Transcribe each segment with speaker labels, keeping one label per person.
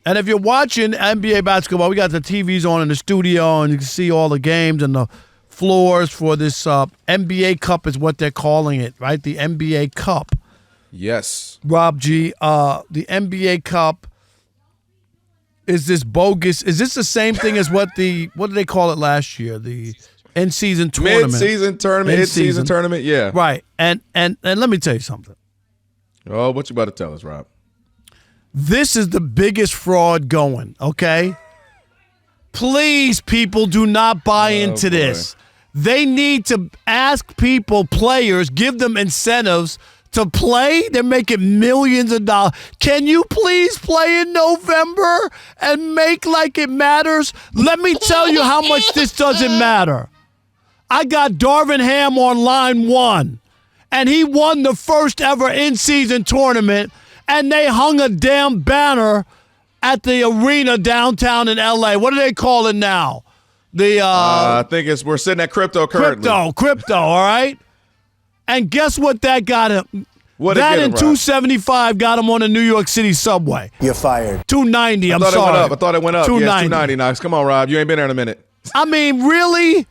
Speaker 1: And if you're watching NBA basketball, we got the TVs on in the studio, and you can see all the games and the floors for this NBA Cup is what they're calling it, right? The NBA Cup.
Speaker 2: Yes.
Speaker 1: Rob G, the NBA Cup, is this bogus? Is this the same thing as what did they call it last year? The in-season tournament.
Speaker 2: Mid-season tournament, in-season tournament, yeah.
Speaker 1: Right. And let me tell you something.
Speaker 2: Oh, what you about to tell us, Rob?
Speaker 1: This is the biggest fraud going, okay? Please, people, do not buy into this. They need to ask people, players, give them incentives to play. They're making millions of dollars. Can you please play in November and make like it matters? Let me tell you how much this doesn't matter. I got Darvin Ham on line 1, and he won the first ever in-season tournament, and they hung a damn banner at the arena downtown in L.A. What do they call it now?
Speaker 2: I think we're sitting at crypto currently.
Speaker 1: Crypto, all right? And guess what that got him?
Speaker 2: What
Speaker 1: that and
Speaker 2: Rob?
Speaker 1: $275 got him on the New York City subway.
Speaker 3: You're fired.
Speaker 1: $290, I'm sorry.
Speaker 2: I thought it went up.
Speaker 1: $290.
Speaker 2: Yeah, $290 now. Come on, Rob. You ain't been there in a minute.
Speaker 1: I mean, really?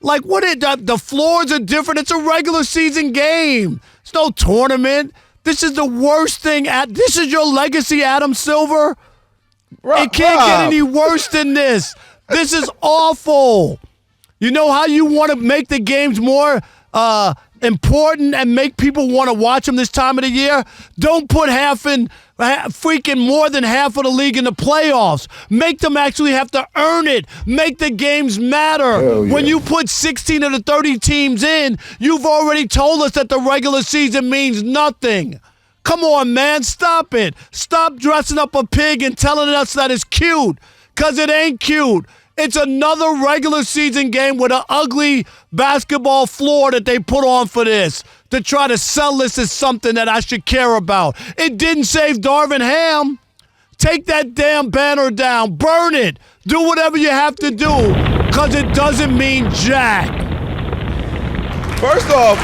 Speaker 1: Like, the floors are different. It's a regular season game. It's no tournament. This is the worst thing. This is your legacy, Adam Silver? It can't get any worse than this. This is awful. You know how you want to make the games more important and make people want to watch them this time of the year? Don't put freaking more than half of the league in the playoffs. Make them actually have to earn it. Make the games matter. Yeah. When you put 16 of the 30 teams in, you've already told us that the regular season means nothing. Come on, man. Stop it. Stop dressing up a pig and telling us that it's cute, because it ain't cute. It's another regular season game with an ugly basketball floor that they put on for this to try to sell this as something that I should care about. It didn't save Darvin Ham. Take that damn banner down. Burn it. Do whatever you have to do, because it doesn't mean jack.
Speaker 2: First off,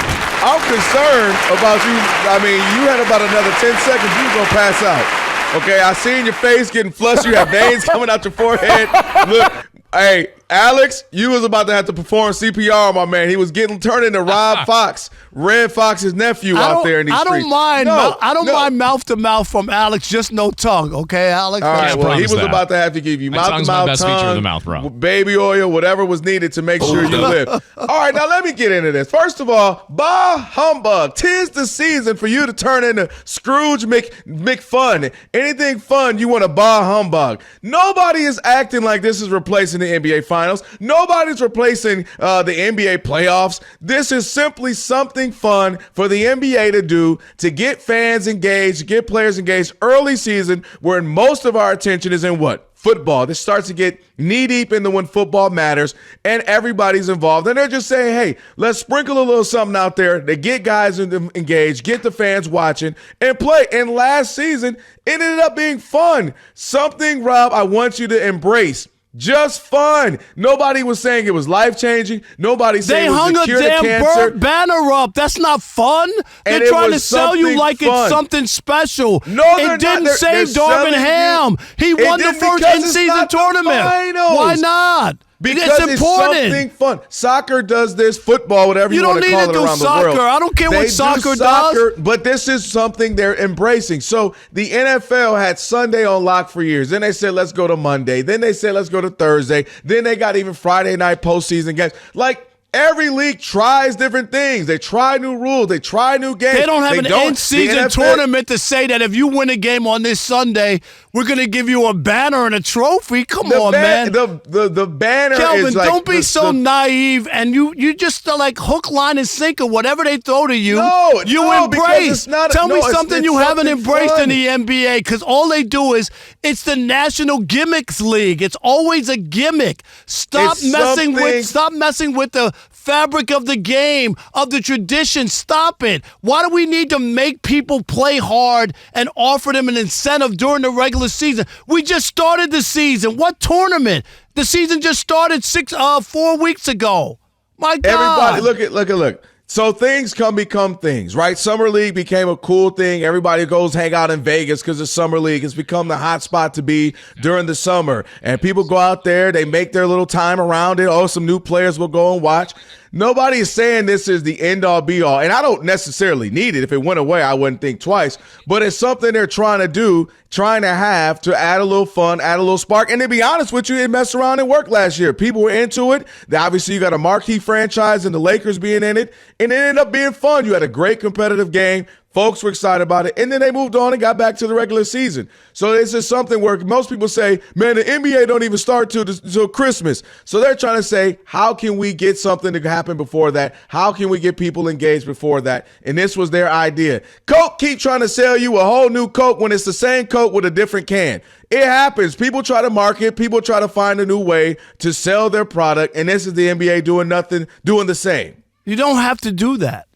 Speaker 2: I'm concerned about you. I mean, you had about another 10 seconds. You was going to pass out. Okay, I seen your face getting flushed. You have veins coming out your forehead. Look, hey, Alex, you was about to have to perform CPR, my man. He was turned into Rob Fox, Red Fox's nephew out there in these streets.
Speaker 1: I don't mind mouth to mouth from Alex, just no tongue. Okay, Alex?
Speaker 2: All right, well, he was about to have to give you mouth to mouth,
Speaker 4: best feature of the mouth, bro.
Speaker 2: Baby oil, whatever was needed to make sure you live. All right, now let me get into this. First of all, bah humbug. 'Tis the season for you to turn into Scrooge McFun. Anything fun, you want to bah humbug. Nobody is acting like this is replacing the NBA Finals. Nobody's replacing the NBA playoffs. This is simply something fun for the NBA to do to get fans engaged, get players engaged early season, where most of our attention is in what? Football. This starts to get knee deep into when football matters and everybody's involved. And they're just saying, hey, let's sprinkle a little something out there to get guys engaged, get the fans watching and play. And last season, it ended up being fun. Something, Rob, I want you to embrace. Just fun. Nobody was saying it was life-changing. Nobody saying it was the cure to cancer. They hung a damn
Speaker 1: banner up. That's not fun. They're trying to sell you like it's something special.
Speaker 2: No,
Speaker 1: it didn't save Darvin Ham. He won the first in-season tournament. Why not?
Speaker 2: Because it's something fun. Soccer does this, football, whatever you want to call it around the world.
Speaker 1: I don't care what soccer does.
Speaker 2: But this is something they're embracing. So the NFL had Sunday on lock for years. Then they said, let's go to Monday. Then they said, let's go to Thursday. Then they got even Friday night postseason games. Like, every league tries different things. They try new rules. They try new games.
Speaker 1: They don't have an in-season tournament to say that if you win a game on this Sunday, we're going to give you a banner and a trophy. Come on, man.
Speaker 2: The banner
Speaker 1: Kelvin,
Speaker 2: is like...
Speaker 1: don't be so naive, and you just like hook, line, and sinker. Whatever they throw to you, you embrace. Tell me something you haven't embraced in the NBA, because all they do is, it's the National Gimmicks League. It's always a gimmick. Stop messing with the fabric of the game, of the tradition. Stop it. Why do we need to make people play hard and offer them an incentive during the regular season? We just started the season. What tournament? The season just started 4 weeks ago. My God.
Speaker 2: Everybody, look. So things can become things, right? Summer League became a cool thing. Everybody goes hang out in Vegas because of Summer League. It's become the hot spot to be during the summer. And people go out there, they make their little time around it. Oh, some new players will go and watch. Nobody is saying this is the end-all, be-all. And I don't necessarily need it. If it went away, I wouldn't think twice. But it's something they're trying to do, trying to have to add a little fun, add a little spark. And to be honest with you, it messed around and worked last year. People were into it. Obviously, you got a marquee franchise and the Lakers being in it. And it ended up being fun. You had a great competitive game. Folks were excited about it, and then they moved on and got back to the regular season. So it's just something where most people say, man, the NBA don't even start till Christmas. So they're trying to say, how can we get something to happen before that? How can we get people engaged before that? And this was their idea. Coke keep trying to sell you a whole new Coke when it's the same Coke with a different can. It happens. People try to market. People try to find a new way to sell their product, and this is the NBA doing nothing, doing the same.
Speaker 1: You don't have to do that.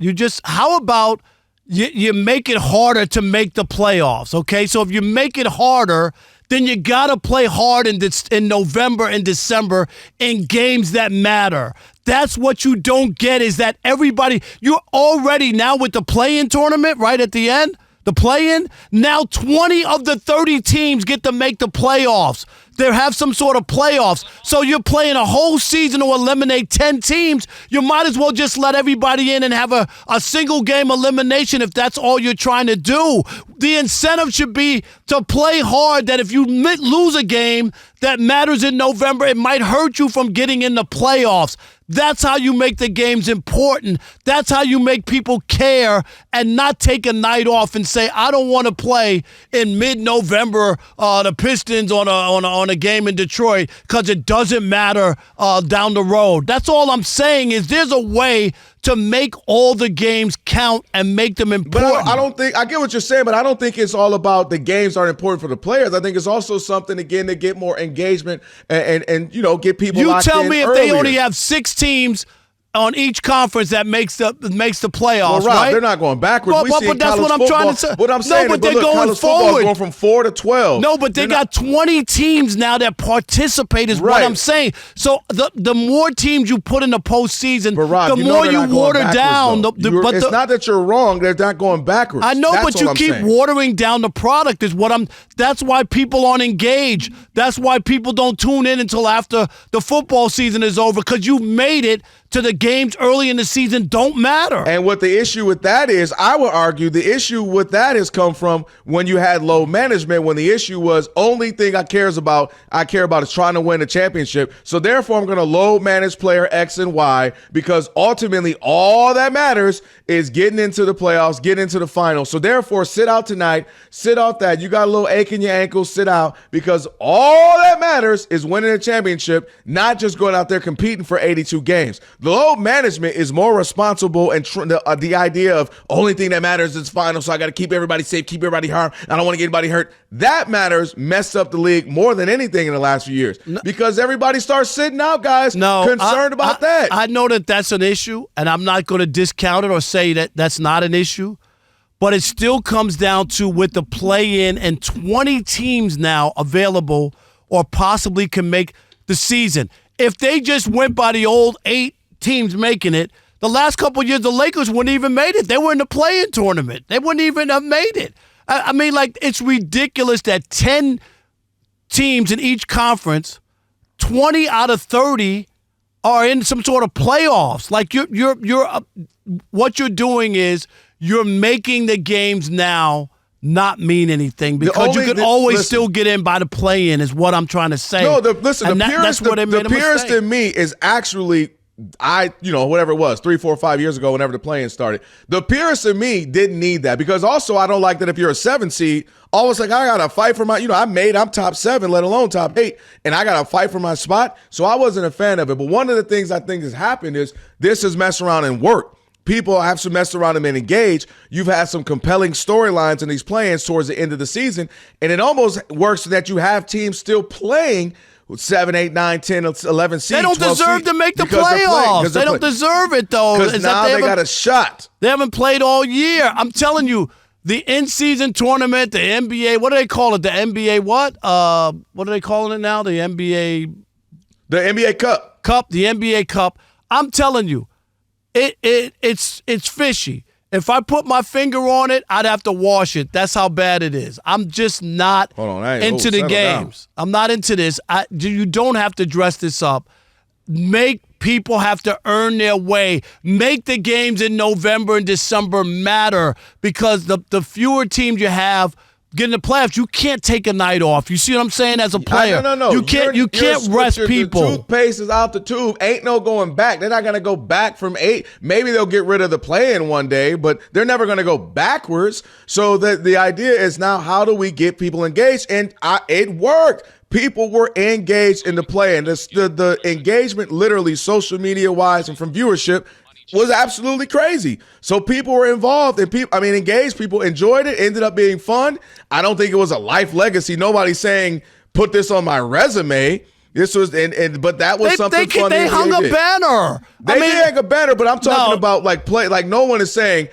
Speaker 1: How about you make it harder to make the playoffs, okay? So if you make it harder, then you got to play hard in November and December in games that matter. That's what you don't get is that you're already now with the play-in tournament right at the end, the play-in, now 20 of the 30 teams get to make the playoffs. They have some sort of playoffs. So you're playing a whole season to eliminate 10 teams. You might as well just let everybody in and have a single game elimination if that's all you're trying to do. The incentive should be to play hard, that if you lose a game that matters in November, it might hurt you from getting in the playoffs. That's how you make the games important. That's how you make people care and not take a night off and say, I don't want to play in mid-November the Pistons on a game in Detroit because it doesn't matter down the road. That's all I'm saying is there's a way to make all the games count and make them important.
Speaker 2: But I get what you're saying, but I don't think it's all about the games aren't important for the players. I think it's also something, again, to get more engagement and get people locked in.
Speaker 1: You tell me if they only have 6 teams on each conference that makes the playoffs,
Speaker 2: well, Rob,
Speaker 1: right?
Speaker 2: They're not going backwards.
Speaker 1: But that's what I'm trying to say.
Speaker 2: What I'm saying
Speaker 1: but
Speaker 2: is,
Speaker 1: they're
Speaker 2: look,
Speaker 1: going
Speaker 2: college football
Speaker 1: forward.
Speaker 2: is going from 4 to 12.
Speaker 1: No, but they got 20 teams now that participate is what I'm saying. So the more teams you put in the postseason,
Speaker 2: Rob,
Speaker 1: the more you water down.
Speaker 2: It's not that you're wrong. They're not going backwards.
Speaker 1: I know,
Speaker 2: That's
Speaker 1: but you keep
Speaker 2: saying.
Speaker 1: watering down the product is what I'm. That's why people aren't engaged. That's why people don't tune in until after the football season is over because you made it to the games early in the season don't matter.
Speaker 2: And what the issue with that is, I would argue the issue with that has come from when you had low management, when the issue was only thing I care about is trying to win a championship. So therefore, I'm going to low manage player X and Y because ultimately all that matters is getting into the playoffs, getting into the finals. So therefore, sit out tonight, sit out that. You got a little ache in your ankle, sit out because all that matters is winning a championship, not just going out there competing for 82 games. The load management is more responsible, and the idea of only thing that matters is final, so I got to keep everybody safe, keep everybody harmed. I don't want to get anybody hurt. That matters messed up the league more than anything in the last few years because everybody starts sitting out, guys, concerned about that.
Speaker 1: I know that that's an issue, and I'm not going to discount it or say that that's not an issue, but it still comes down to with the play-in and 20 teams now available or possibly can make the season. If they just went by the old 8 teams making it, the last couple of years, the Lakers wouldn't even made it. They were in the play-in tournament. They wouldn't even have made it. I mean, like, it's ridiculous that 10 teams in each conference, 20 out of 30 are in some sort of playoffs. Like, what you're doing is you're making the games now not mean anything because you could always still get in by the play-in is what I'm trying to say.
Speaker 2: No, the purist in me is actually whatever it was, 3, 4, 5 years ago, whenever the play-in started. The purist in me didn't need that because also I don't like that if you're a 7 seed, always like I got to fight for my, I'm top 7, let alone top 8, and I got to fight for my spot. So I wasn't a fan of it. But one of the things I think has happened is this has messed around and worked. People have to mess around and engage. You've had some compelling storylines in these play-ins towards the end of the season, and it almost works so that you have teams still playing 7, 8, 9, 10, 11 seeds.
Speaker 1: They don't deserve to make the playoffs. They don't deserve it, though.
Speaker 2: Because now they got a shot.
Speaker 1: They haven't played all year. I'm telling you, the in-season tournament, the NBA, what do they call it? The NBA what? What are they calling it now? The NBA...
Speaker 2: The NBA Cup.
Speaker 1: The NBA Cup. I'm telling you, It's fishy. If I put my finger on it, I'd have to wash it. That's how bad it is. I'm just not into the games. I'm not into this. You don't have to dress this up. Make people have to earn their way. Make the games in November and December matter, because the fewer teams you have getting the playoffs, you can't take a night off. You see what I'm saying? As a player,
Speaker 2: no.
Speaker 1: You can't rest people.
Speaker 2: The toothpaste is out the tube. Ain't no going back. They're not going to go back from 8. Maybe they'll get rid of the play-in one day, but they're never going to go backwards. So the idea is now, how do we get people engaged? And it worked. People were engaged in the play, and the engagement, literally social media wise and from viewership, was absolutely crazy. So people were involved, and engaged people enjoyed it. Ended up being fun. I don't think it was a life legacy. Nobody's saying put this on my resume. This was, but that was something fun.
Speaker 1: They hung a banner.
Speaker 2: They did hang a banner, but I'm talking about play. Like, no one is saying,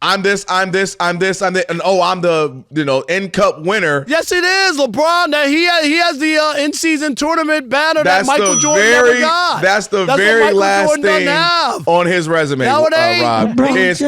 Speaker 2: I'm this, and I'm the end cup winner.
Speaker 1: Yes, it is, LeBron. Now he has the in-season tournament banner that Michael Jordan never got.
Speaker 2: That's the very last thing on his resume, Rob. It's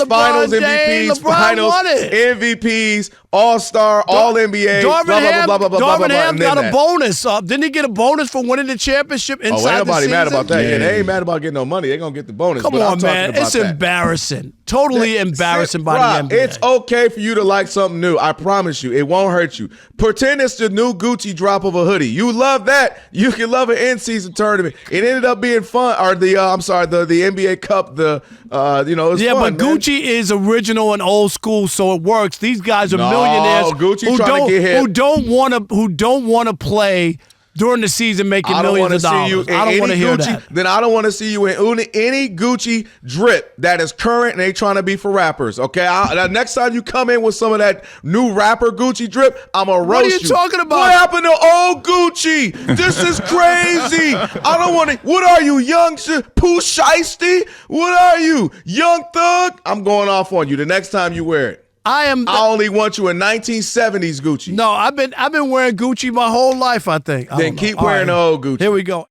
Speaker 2: finals MVPs, finals MVPs, All-Star, All-NBA, blah, blah, blah, blah, blah, blah, blah.
Speaker 1: Darvin Ham got a bonus. Didn't he get a bonus for winning the championship inside the season?
Speaker 2: Ain't nobody mad about that. Yeah, they ain't mad about getting no money. They're going to get the bonus.
Speaker 1: Come on, man. It's embarrassing. Totally embarrassing by
Speaker 2: Rob,
Speaker 1: the NBA.
Speaker 2: It's okay for you to like something new. I promise you. It won't hurt you. Pretend it's the new Gucci drop of a hoodie. You love that. You can love an in-season tournament. It ended up being fun. Or the NBA Cup. It was fun,
Speaker 1: but Gucci is original and old school, so it works. These guys are millionaires who don't want to play during the season making millions of dollars. I don't want to hear that.
Speaker 2: Then I don't want to see you in any Gucci drip that is current and they trying to be for rappers, okay? Next time you come in with some of that new rapper Gucci drip, I'm going to roast you.
Speaker 1: What are you talking about?
Speaker 2: What happened to old Gucci? This is crazy. I don't want to. What are you, young Pooh Shiesty? What are you, young thug? I'm going off on you the next time you wear it. I only want you in 1970s Gucci.
Speaker 1: No, I've been wearing Gucci my whole life, I think.
Speaker 2: Then keep wearing the old Gucci.
Speaker 1: Here we go.